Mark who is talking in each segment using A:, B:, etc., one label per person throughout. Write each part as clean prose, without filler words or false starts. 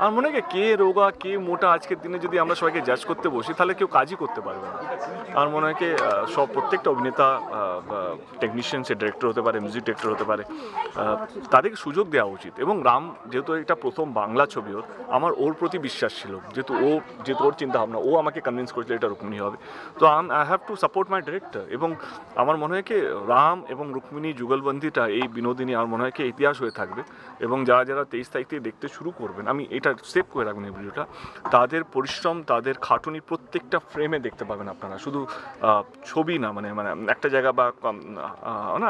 A: আমার মনে হয় কে রোগা কে মোটা আজকের দিনে যদি আমরা সবাইকে জাজ করতে বসি তাহলে কেউ কাজই করতে পারবে না। আমার মনে হয় সব প্রত্যেকটা অভিনেতা, টেকনিশিয়ান, সে ডিরেক্টর হতে পারে, মিউজিক ডিরেক্টর হতে পারে, তাদেরকে সুযোগ দেওয়া উচিত। এবং রাম যেহেতু এটা প্রথম বাংলা ছবি ওর, আমার ওর প্রতি বিশ্বাস ছিল, যেহেতু ওর চিন্তাভাবনা, ও আমাকে কনভিন্স করেছিল এটা রুক্মিণী হবে। তো I have to support my director. এবং আমার মনে হয় রাম এবং রুক্মিণী যুগলবন্দিটা, এই বিনোদিনী আমার মনে হয় ইতিহাস হয়ে থাকবে। এবং যারা 23 তারিখ থেকে দেখতে শুরু করবেন, আমি এটা সেভ করে রাখবেন এই ভিডিওটা, তাদের পরিশ্রম, তাদের খাটুনি প্রত্যেকটা ফ্রেমে দেখতে পাবেন আপনারা, শুধু ছবি না, মানে একটা জায়গা বা না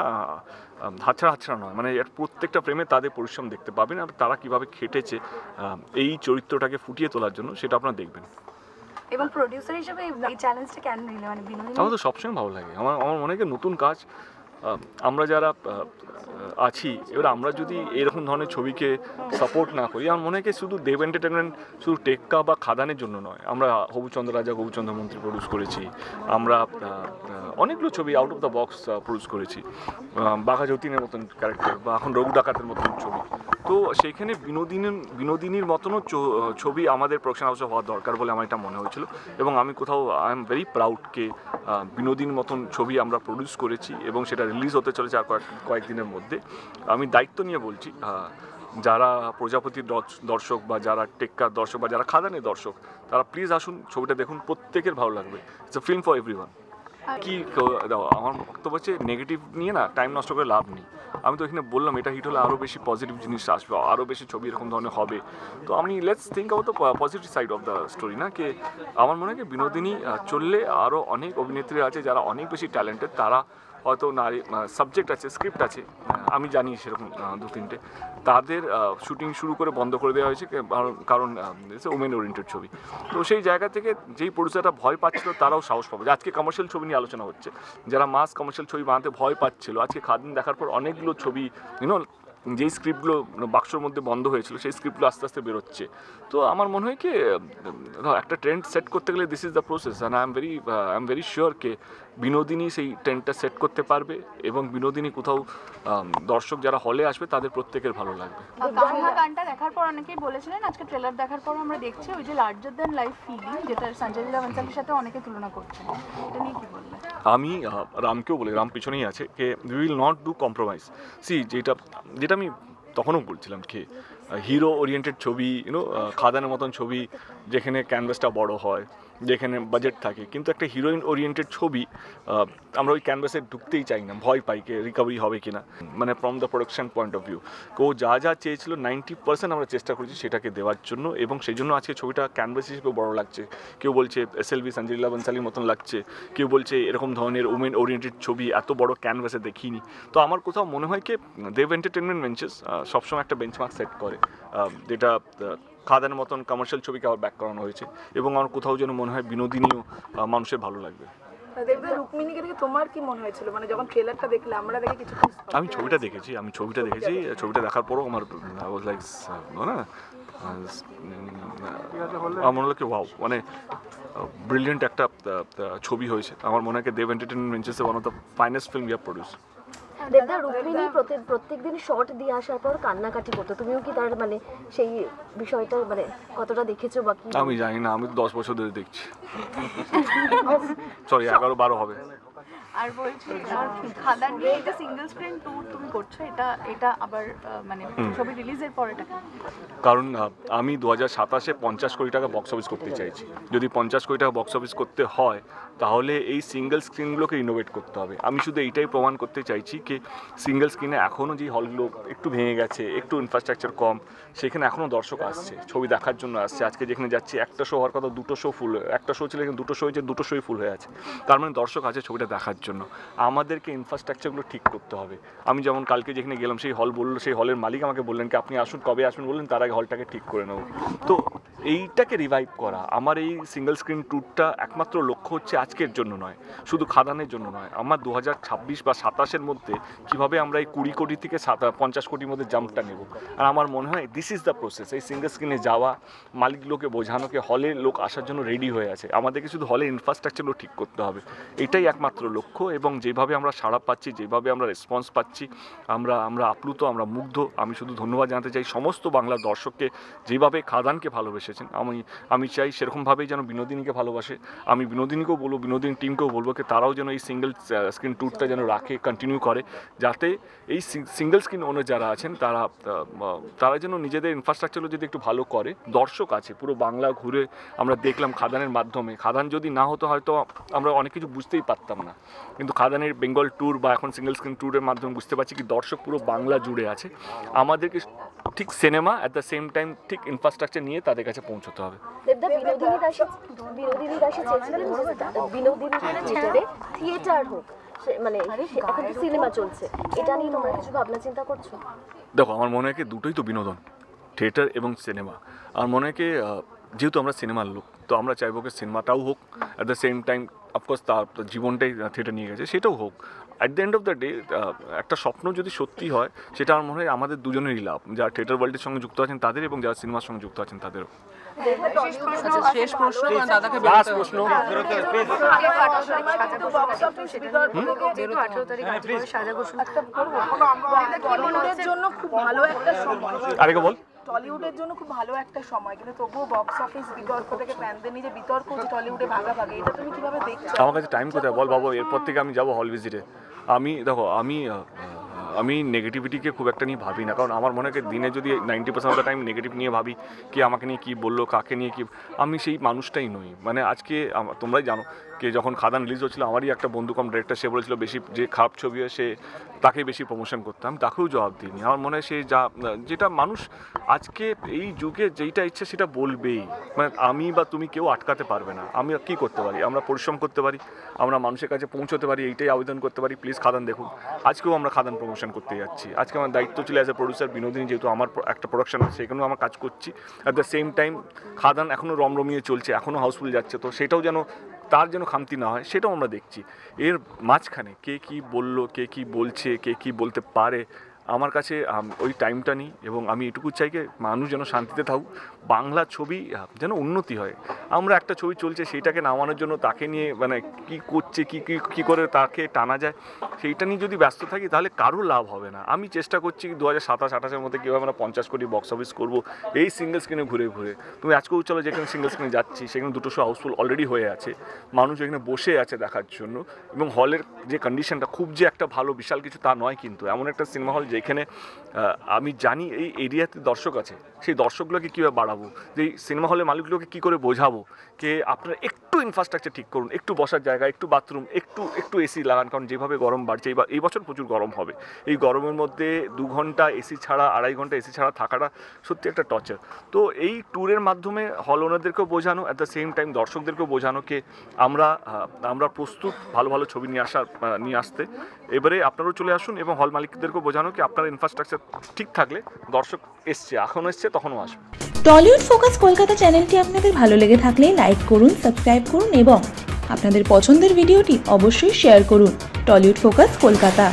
A: হাতছাড়া নয়, মানে প্রত্যেকটা ফ্রেমে তাদের পরিশ্রম দেখতে পাবেন। আর তারা কীভাবে খেটেছে এই চরিত্রটাকে ফুটিয়ে তোলার জন্য, সেটা আপনারা দেখবেন।
B: এবং প্রোডিউসার হিসেবে এই চ্যালেঞ্জটা কেন নিলে, মানে বিনোদিনী?
A: আমার তো সবসময় ভালো লাগে, আমার মনে হয় নতুন কাজ, আমরা যারা আছি, এবার আমরা যদি এরকম ধরনের ছবিকে সাপোর্ট না করি, আমার মনে হয় শুধু দেব এন্টারটেনমেন্ট শুধু টেক্কা বা খাদানের জন্য নয়। আমরা হবুচন্দ্র রাজা, হবুচন্দ্র মন্ত্রী প্রডিউস করেছি, আমরা অনেকগুলো ছবি out of the box produce করেছি, বাঘা যতীনের মতন ক্যারেক্টার, বা এখন রঘু ডাকাতের মতন ছবি। তো সেইখানে বিনোদিনীর মতনও ছবি আমাদের প্রোডাকশন হাউসে হওয়া দরকার বলে আমার এটা মনে হয়েছিল। এবং আমি আই এম ভেরি প্রাউডকে বিনোদিনীর মতন ছবি আমরা প্রডিউস করেছি, এবং সেটা রিলিজ হতে চলেছে আর কয়েকদিনের মধ্যে। আমি দায়িত্ব নিয়ে বলছি, যারা প্রজাপতির দর্শক, বা যারা টেক্কার দর্শক, বা যারা খাদানের দর্শক, তারা প্লিজ আসুন, ছবিটা দেখুন, প্রত্যেকের ভালো লাগবে। It's a film for everyone. কি আমার বক্তব্য হচ্ছে, নেগেটিভ নিয়ে না টাইম নষ্ট করে লাভ নেই। আমি তো এখানে বললাম এটা হিট হলে আরও বেশি পজিটিভ জিনিস আসবে, আরও বেশি ছবি এরকম ধরনের হবে। তো আমি let's think about the positive side of the story, না কে আমার মনে হয় বিনোদিনী চললে আরও অনেক অভিনেত্রী আছে যারা অনেক বেশি ট্যালেন্টেড, তারা হয়তো নারী সাবজেক্ট আছে, স্ক্রিপ্ট আছে, আমি জানি সেরকম 2-3টে, তাদের শুটিং শুরু করে বন্ধ করে দেওয়া হয়েছে, কারণ উমেন ওরিয়েন্টেড ছবি। তো সেই জায়গা থেকে যেই প্রডিউসাররা ভয় পাচ্ছিল, তারাও সাহস পাবে। আজকে কমার্শিয়াল ছবি নিয়ে আলোচনা হচ্ছে, যারা মাস কমার্শিয়াল ছবি বানাতে ভয় পাচ্ছিল, আজকে খাদিন দেখার পর অনেকগুলো ছবি যেই স্ক্রিপ্টগুলো বাক্সর মধ্যে বন্ধ হয়েছিল, সেই স্ক্রিপ্টগুলো আস্তে আস্তে বেরোচ্ছে। তো আমার মনে হয় একটা ট্রেন্ড সেট করতে গেলে this is the process, and I am very sure Binodini সেই ট্রেন্ডটা সেট করতে পারবে, এবং বিনোদিনী কোথাও দর্শক যারা হলে আসবে তাদের প্রত্যেকের ভালো লাগবে।
C: কান্না গানটা দেখার পর অনেকেই বলেছিলেন, আজকে ট্রেলার দেখার পর আমরা দেখছি ওই যে লার্জার দ্যান লাইফ ফিলিং, যেটা সঞ্জয় লীলা বনসালির সাথে অনেকে তুলনা করছেন, এটা নিয়ে কি বলবেন?
A: আমি রামকেও বলি, রাম পিছনেই আছে, we will not do compromise. যেটা আমি তখনও বলছিলাম হিরো ওরিয়েন্টেড ছবি, খাদানের মতন ছবি, যেখানে ক্যানভাসটা বড় হয়, যেখানে বাজেট থাকে, কিন্তু একটা হিরোইন ওরিয়েন্টেড ছবি আমরা ওই ক্যানভাসে ঢুকতেই চাই না, ভয় পাই রিকভারি হবে কিনা, মানে from the production point of view. যা চেয়েছিল 90% আমরা চেষ্টা করেছি সেটাকে দেওয়ার জন্য, এবং সেই জন্য আজকে ছবিটা ক্যানভাস হিসেবে বড় লাগছে। কেউ বলছে SLV সঞ্জয় লীলা বনসালির মতন লাগছে, কেউ বলছে এরকম ধরনের উমেন ওরিয়েন্টেড ছবি এত বড় ক্যানভাসে দেখিনি। তো আমার কোথাও মনে হয় দেব এন্টারটেনমেন্ট ভেঞ্চার্স সবসময় একটা বেঞ্চমার্ক সেট করে, যেটা খাদানের মতন কমার্শিয়াল ছবিকে আবার ব্যাক করানো হয়েছে, এবং আমার কোথাও যেন মনে হয় বিনোদিনীও মানুষের ভালো লাগবে।
B: দেবদা, রুক্মিণীকে দেখে তোমার কি মনে হয়েছিল, মানে যখন ট্রেলারটা দেখলে? আমরা দেখে কিছু
A: আমি ছবিটা দেখেছি, ছবিটা দেখার পরও আমার লাইক না আমার মনে হলো ওয়াও, মানে ব্রিলিয়েন্ট একটা ছবি হয়েছে। আমার মনে হয় Dev entertainment ventures one of the finest film you have produce.
D: দেবদা, রুক্মিণী প্রত্যেকদিন শর্ট দিয়ে আসার পর কান্নাকাটি করতো, তুমিও কি তার মানে সেই বিষয়টা মানে কতটা দেখেছো বা কি?
A: আমি জানি না, আমি তো 10 বছর ধরে দেখছি, সরি 11-12 হবে।
C: আর বলছি খাদান নিয়ে এই যে সিঙ্গেল স্ক্রিন ট্যুর তুমি করছো, এটা আবার মানে ছবি রিলিজের পর এটা
A: কারণ আমি 2027-এ 50 কোটি টাকা বক্স অফিস করতে চাইছি। যদি 50 কোটি টাকা বক্স অফিস করতে হয়, তাহলে এই সিঙ্গেল স্ক্রিনগুলোকে ইনোভেট করতে হবে। আমি শুধু এইটাই প্রমাণ করতে চাইছি সিঙ্গেল স্ক্রিনে এখনও যে হলগুলো একটু ভেঙে গেছে, একটু ইনফ্রাস্ট্রাকচার কম, সেখানে এখনও দর্শক আসছে, ছবি দেখার জন্য আসছে। আজকে যেখানে যাচ্ছি একটা শো হওয়ার কথা 2টো শো ফুল, একটা শো ছিল এখানে 2টো শো হয়েছে, 2টো শোই ফুল হয়ে আছে। তার মানে দর্শক আছে ছবিটা দেখার জন্য। আমাদেরকে ইনফ্রাস্ট্রাকচারগুলো ঠিক করতে হবে। আমি যেমন কালকে যেখানে গেলাম, সেই হল বললো, সেই হলের মালিক আমাকে বললেন আপনি আসুন, কবে আসবেন বললেন, তার আগে হলটাকে ঠিক করে নেব। তো এইটাকে রিভাইভ করা। আমার এই সিঙ্গেল স্ক্রিন ট্যুরটা একমাত্র লক্ষ্য হচ্ছে আজকের জন্য নয়, শুধু খাদানের জন্য নয়, আমার 2026 বা 27-এর মধ্যে কীভাবে আমরা এই 20 কোটি থেকে 50 কোটির মধ্যে জাম্পটা নেব। আর আমার মনে হয় দিস ইজ দ্য প্রসেস। এই সিঙ্গেল স্ক্রিনে যাওয়া, মালিকগুলোকে বোঝানোকে, হলে লোক আসার জন্য রেডি হয়ে আছে, আমাদেরকে শুধু হলে ইনফ্রাস্ট্রাকচারগুলো ঠিক করতে হবে, এটাই একমাত্র লক্ষ্য। এবং যেভাবে আমরা সাড়া পাচ্ছি, যেভাবে আমরা রেসপন্স পাচ্ছি, আমরা আপ্লুত, আমরা মুগ্ধ। আমি শুধু ধন্যবাদ জানাতে চাই সমস্ত বাংলার দর্শককে, যেভাবে খাদানকে ভালোবেসেছেন। আমি চাই সেরকমভাবেই যেন বিনোদিনীকে ভালোবাসে। আমি বিনোদিনীকেও বলবো, বিনোদিনী টিমকেও বলবো কি তারাও যেন এই সিঙ্গেল স্ক্রিন ট্যুরটা যেন রাখে, কন্টিনিউ করে, যাতে এই সিঙ্গেল স্ক্রিন ওনার যারা আছেন তারা যেন নিজেদের ইনফ্রাস্ট্রাকচারও যদি একটু ভালো করে। দর্শক আছে পুরো বাংলা ঘুরে, আমরা দেখলাম খাদানের মাধ্যমে। খাদান যদি না হতো হয়তো আমরা অনেক কিছু বুঝতেই পারতাম না, কিন্তু খাদানের বেঙ্গল ট্যুর বা এখন সিঙ্গেল স্ক্রিন ট্যুরের মাধ্যমে বুঝতে পারছি কি দর্শক পুরো বাংলা জুড়ে আছে। আমাদেরকে ঠিক cinema at the same time ঠিক ইনফ্রাস্ট্রাকচার নিয়ে তাদের কাছে পৌঁছতে হবে।
D: বিনোদিনী দাসী চেয়েছিলেন বিনোদিনী থিয়েটারে থিয়েটার হোক, মানে এখন তো সিনেমা চলছে, এটা নিয়ে তোমরা কিছু ভাবনা চিন্তা করছো?
A: দেখো, আমার মনে হয় কি দুটোই তো বিনোদন, থিয়েটার এবং সিনেমা। আর মনে হয় কি যেহেতু আমরা সিনেমার লোক, তো আমরা চাইবো কি সিনেমাটাও হোক, at the same time of course তার জীবনটাই থিয়েটার নিয়ে গেছে, সেটাও হোক। At the end of the day একটা স্বপ্ন যদি সত্যি হয়, সেটা আমার মনে হয় আমাদের দুজনেরই লাভ, যারা থিয়েটার ওয়ার্ল্ডের সঙ্গে যুক্ত আছেন তাদের এবং যারা সিনেমার সঙ্গে যুক্ত আছেন তাদেরও।
E: শেষ প্রশ্ন দাদাকে
A: লাস্ট প্রশ্ন।
B: টলিউডের জন্য খুব ভালো একটা সময়,
A: আরেকে বল।
B: টলিউডের জন্য খুব ভালো একটা সময়, কিন্তু তবুও বক্স অফিস বিতর্ক থেকে ফ্যানদের নিয়ে যে বিতর্ক হচ্ছে টলিউডে ভাগাভাগি, এটা তুমি কিভাবে দেখছো?
A: আমার কাছে টাইম কোথায় বল বাবু, এরপর থেকে আমি যাবো হল ভিজিটে। দেখো আমি নেগেটিভিটিকে খুব একটা নিয়ে ভাবি না, কারণ আমার মনে হয় দিনে যদি 90% অফ দ্য টাইম নেগেটিভ নিয়ে ভাবি, কে আমাকে নিয়ে কী বললো, কাকে নিয়ে কী, আমি সেই মানুষটাই নই। মানে আজকে তোমরাই জানো কে যখন খাদান রিলিজ হচ্ছিল, আমারই একটা বন্ধু কম ডিরেক্টর, সে বলেছিল বেশি যে খারাপ ছবি হয় সে তাকেই বেশি প্রমোশন করতাম, তাকেও জবাব দিইনি। আমার মনে হয় সে যেটা মানুষ আজকে এই যুগে যেইটা ইচ্ছে সেটা বলবেই, মানে আমি বা তুমি কেউ আটকাতে পারবে না। আমি কী করতে পারি? আমরা পরিশ্রম করতে পারি, আমরা মানুষের কাছে পৌঁছতে পারি, এইটাই আবেদন করতে পারি, প্লিজ খাদান দেখুন। আজকেও আমরা খাদান প্রমোশন করতে যাচ্ছি। আজকে আমার দায়িত্ব ছিল অ্যাজ এ প্রডিউসার, বিনোদিনী যেহেতু আমার একটা প্রোডাকশন আছে সেখানেও আমার কাজ করছি। অ্যাট দ্য সেম টাইম খাদান এখনও রমরমিয়ে চলছে, এখনও হাউসফুল যাচ্ছে, তো সেটাও যেন তার যেন খামতি না হয় সেটাও আমরা দেখছি। এর মাঝখানে কে কী বললো, কে কী বলছে, কে কী বলতে পারে, আমার কাছে ওই টাইমটা নেই। এবং আমি এটুকু চাই যে মানুষ যেন শান্তিতে থাকুক, বাংলা ছবি যেন উন্নতি হয়। আমরা একটা ছবি চলছে সেইটাকে নামানোর জন্য তাকে নিয়ে মানে কী করছে, কী করে তাকে টানা যায়, সেইটা নিয়ে যদি ব্যস্ত থাকি তাহলে কারো লাভ হবে না। আমি চেষ্টা করছি 2027-28-এর মধ্যে কীভাবে আমরা 50 কোটি বক্স অফিস করবো এই সিঙ্গেল স্ক্রিনে ঘুরে ঘুরে। তুমি আজকেও চলো যেখানে সিঙ্গেল স্ক্রিনে যাচ্ছি সেখানে 2টো শো হাউসফুল অলরেডি হয়ে আছে, মানুষ এখানে বসে আছে দেখার জন্য। এবং হলের যে কন্ডিশনটা খুব যে একটা ভালো বিশাল কিছু তা নয়, কিন্তু এমন একটা সিনেমা হল যেখানে আমি জানি এই এরিয়াতে দর্শক আছে, সেই দর্শকগুলোকে কীভাবে বাড়াবো, যে সিনেমা হলের মালিকগুলোকে কী করে বোঝাবো যে আপনারা একটু ইনফ্রাস্ট্রাকচার ঠিক করুন, একটু বসার জায়গা, একটু বাথরুম, একটু এসি লাগান, কারণ যেভাবে গরম বাড়ছে এই বছর প্রচুর গরম হবে। এই গরমের মধ্যে 2 ঘন্টা এসি ছাড়া, 2.5 ঘন্টা এসি ছাড়া থাকাটা সত্যি একটা টর্চার। তো এই ট্যুরের মাধ্যমে হল ওনারদেরকেও বোঝানো, অ্যাট দ্য সেম টাইম দর্শকদেরকেও বোঝানো কে আমরা প্রস্তুত ভালো ভালো ছবি নিয়ে আসতে। এবারে আপনারাও চলে আসুন এবং হল মালিকদেরকেও বোঝানো কি আপনার ইনফ্রাস্ট্রাকচার ঠিক থাকলে দর্শক এখনও এসছে তখনও আসবে।
F: টলিউড ফোকাস কলকাতা চ্যানেলটি আপনাদের ভালো লেগে থাকলে লাইক করুন, সাবস্ক্রাইব করুন এবং আপনাদের পছন্দের ভিডিওটি অবশ্যই শেয়ার করুন। Tollywood focus Kolkata.